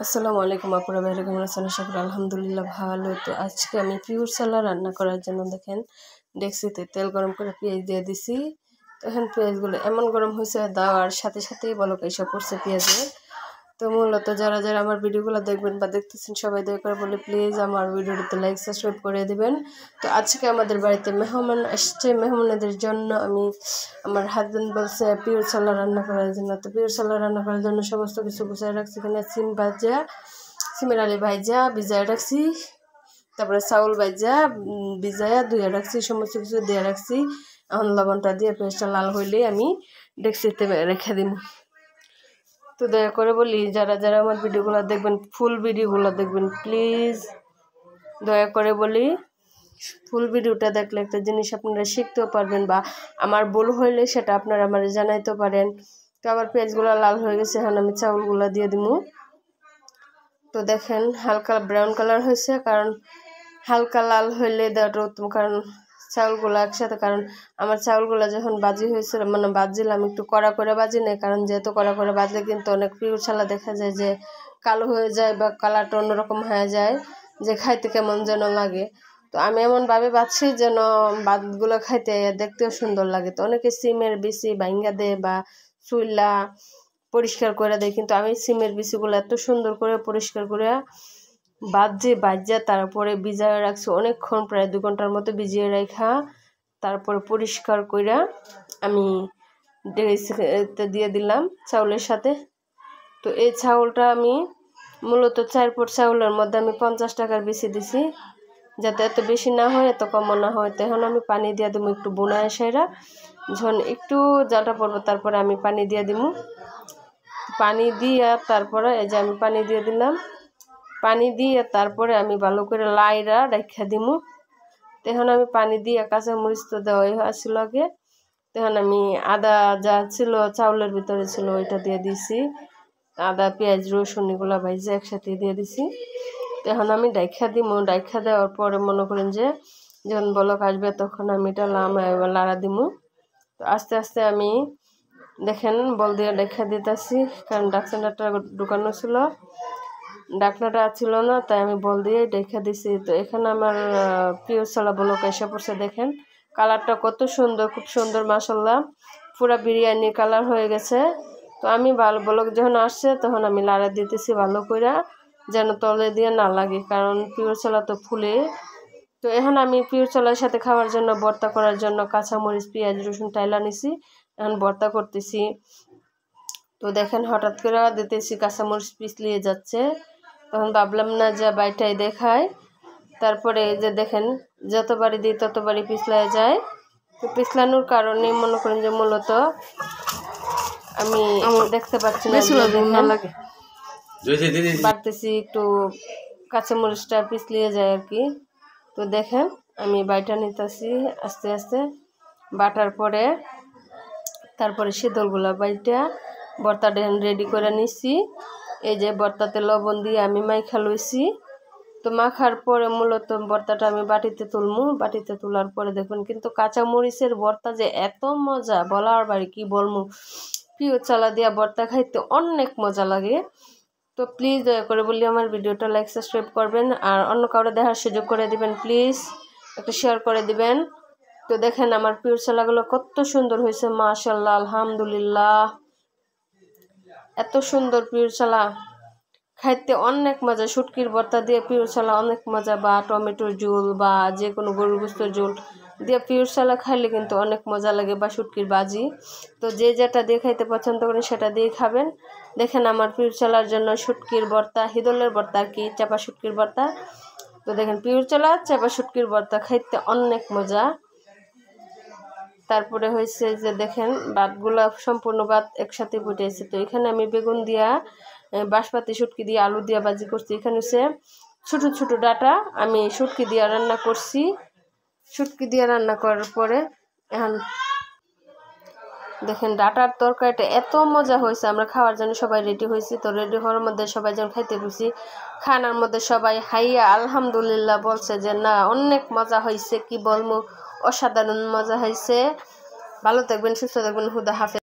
আসসালামু আলাইকুম আপুরা ভাইরা, কেমন আছেন? আশা করি আলহামদুলিল্লাহ ভালো। তো আজকে আমি পিওর চালা রান্না করার জন্য দেখেন ডেক্সিতে তেল গরম করে পেঁয়াজ দিয়ে দিছি। তো এখন পেঁয়াজগুলো এমন গরম হয়েছে, দেওয়ার সাথে সাথেই বলক এসব পড়ছে পেঁয়াজের। তো মূলত যারা যারা আমার ভিডিওগুলো দেখবেন বা দেখতেছেন সবাই দয়া করে বলে প্লিজ আমার ভিডিওটিতে লাইক সাবস্ক্রাইব করে দিবেন। তো আজকে আমাদের বাড়িতে মেহমান আসছে, মেহমানদের জন্য আমি আমার হাজবেন্ড বলছে পিওর চালা রান্না করার জন্য। তো পিওর চালা রান্না করার জন্য সমস্ত কিছু গুছিয়ে রাখছি। এখানে সিম ভাজা, সিমের আলি ভাজা ভিজায় রাখছি, তারপরে চাউল ভাজা ভিজায়া ধুয়ে রাখছি, সমস্ত কিছু দিয়ে রাখছি। এখন লবণটা দিয়ে পেঁয়াজটা লাল হইলে আমি ডেক্সিতে রেখে দিব। তো দয়া করে বলি যারা যারা আমার ভিডিওগুলো দেখবেন, ফুল ভিডিওগুলো দেখবেন প্লিজ। দয়া করে বলি ফুল ভিডিওটা দেখলে একটা জিনিস আপনারা শিখতেও পারবেন, বা আমার ভুল হইলে সেটা আপনারা আমার জানাইতে পারেন। তো আমার পেঁয়াজগুলো লাল হয়ে গেছে, এখন আমি চাউলগুলো দিয়ে দিব। তো দেখেন হালকা ব্রাউন কালার হয়েছে, কারণ হালকা লাল হইলে দেওয়াটা উত্তম, কারণ চাউলগুলো একসাথে, কারণ আমার চাউলগুলো যখন বাজি হয়েছিল মানে বাজছিলাম একটু কড়া করে বাজি নেই, কারণ যেহেতু কড়া করে বাজলে কিন্তু অনেক পিওর চালা দেখা যায় যে কালো হয়ে যায় বা কালারটা অন্যরকম হয়ে যায়, যে খাইতে কেমন যেন লাগে। তো আমি এমনভাবে বাজছি যেন ভাতগুলো খাইতে দেখতেও সুন্দর লাগে। তো অনেকে সিমের বিচি ভাঙ্গা দেয় বা চুইলা পরিষ্কার করে দেয়, কিন্তু আমি সিমের বিচিগুলো এত সুন্দর করে পরিষ্কার করে বাজিয়ে তারপরে ভিজায় রাখছি অনেকক্ষণ, প্রায় 2 ঘন্টার মতো ভিজিয়ে রাখা, তারপরে পরিষ্কার করে আমি দিয়ে দিলাম চাউলের সাথে। তো এই চাউলটা আমি মূলত 4 পট চাউলের মধ্যে আমি 50 টাকার বেশি দিছি, যাতে এত বেশি না হয় এত কম না হয়। তো এখন আমি পানি দিয়ে দেবো একটু বোনায় সেরা, যখন একটু জালটা পড়বো তারপরে আমি পানি দিয়ে দিব। পানি দিয়ে তারপরে এই যে আমি পানি দিয়ে দিলাম, পানি দিয়ে তারপরে আমি ভালো করে লাইরা রেখে দিব। তখন আমি পানি দিয়ে কাঁচামরিচ তো দেওয়াই আসছিল আগে, তখন আমি আদা যা ছিল চাউলের ভিতরে ছিল ওইটা দিয়ে দিছি, আদা পেঁয়াজ রসুন এগুলো ভাইজে একসাথে দিয়ে দিছি। তখন আমি ডাইখা দিব, ডাইখা দেওয়ার পরে মনে করেন যে যখন বলক আসবে তখন আমি এটা লাড়া দিব। তো আস্তে আস্তে আমি দেখেন বল দিয়ে ডাইখা দিতেছি, কারণ ডাকনাটা ঢুকানো ছিল, ডাকনাটা ছিল না, তাই আমি বল দিয়ে ডেকে দিছি। তো এখানে আমার পিওর চালা বলক এসে পড়ছে, দেখেন কালারটা কত সুন্দর, খুব সুন্দর মাশাল্লাহ, পুরা বিরিয়ানি কালার হয়ে গেছে। তো আমি ভালো বলক যখন আসছে তখন আমি লাড়া দিতেছি ভালো করে, যেন তলে দিয়ে না লাগে, কারণ পিওর চালা তো ফুলে। তো এখন আমি পিওর চালার সাথে খাওয়ার জন্য ভর্তা করার জন্য কাঁচামরিচ পেঁয়াজ রসুন টাইলা নিছি, এখন ভর্তা করতেছি। তো দেখেন হঠাৎ করে দিতেছি কাঁচামরিচ পিছলিয়ে যাচ্ছে, তখন ভাবলাম না যে বাইটাই দেখায়। তারপরে এই যে দেখেন যতবারই দিই ততবারই পিছলায় যায়। তো পিছলানোর কারণে মনে করেন যে মূলত আমি দেখতে পাচ্ছি না, বাড়তেছি একটু কাঁচামরিচটা পিছলিয়ে যায় আর কি। তো দেখেন আমি বাইটা নিতেছি আস্তে আস্তে, বাটার পরে তারপরে শীতলগুলা বাইটা ভর্তাটা রেডি করে নিছি। এই যে ভর্তাতে লবণ দিয়ে আমি মাইখা লইছি। তো মাখার পরে মূলত ভর্তাটা আমি বাটিতে তুলমু, বাটিতে তোলার পরে দেখুন কিন্তু কাঁচামরিচের ভর্তা যে এত মজা বলার বাড়ি, কি বলবো, পিওর চালা দিয়া ভর্তা খাইতে অনেক মজা লাগে। তো প্লিজ দয়া করে বলি আমার ভিডিওটা লাইক সাবস্ক্রাইব করবেন, আর অন্য কাউরে দেখার সুযোগ করে দিবেন, প্লিজ একটা শেয়ার করে দিবেন। তো দেখেন আমার পিওর চালাগুলো কত সুন্দর হয়েছে মাশাল্লাহ আলহামদুলিল্লাহ, এত সুন্দর পিওর চালা খাইতে অনেক মজা। শুটকির ভর্তা দিয়ে পিওর চালা অনেক মজা, বা টমেটোর ঝোল বা যে কোনো গরুর গোস্তের ঝোল দিয়ে পিওর চালা খাইলে কিন্তু অনেক মজা লাগে, বা শুটকির বাজি। তো যে যেটা দিয়ে খাইতে পছন্দ করেন সেটা দিয়ে খাবেন। দেখেন আমার পিওর চালার জন্য শুটকির ভর্তা, হিদলের ভর্তা আর কি, চাপা শুটকির ভর্তা। তো দেখেন পিওর চালা চাপা শুটকির ভর্তা খাইতে অনেক মজা। তারপরে হয়েছে যে দেখেন ভাতগুলা সম্পূর্ণ ভাত একসাথে ফুটেছে। তো এখানে আমি বেগুন দিয়া বাঁশপাতি শুটকি দিয়ে আলু দিয়া ভাজি করছি। এখানে হচ্ছে ছোটো ছোটো ডাটা আমি শুটকি দিয়া রান্না করছি। শুটকি দিয়ে রান্না করার পরে এখন দেখেন ডাটার তরকারিটা এত মজা হয়েছে, আমরা খাওয়ার জন্য সবাই রেডি হয়েছি। তো রেডি হওয়ার মধ্যে সবাই যখন খাইতে বসি, খানার মধ্যে সবাই হাইয়া আলহামদুলিল্লাহ বলছে যে না অনেক মজা হয়েছে, কি বলবো, অসাধারণ মজা হয়েছে। ভালো থাকবেন, সুস্থ থাকবেন, হুদা হাফেজ।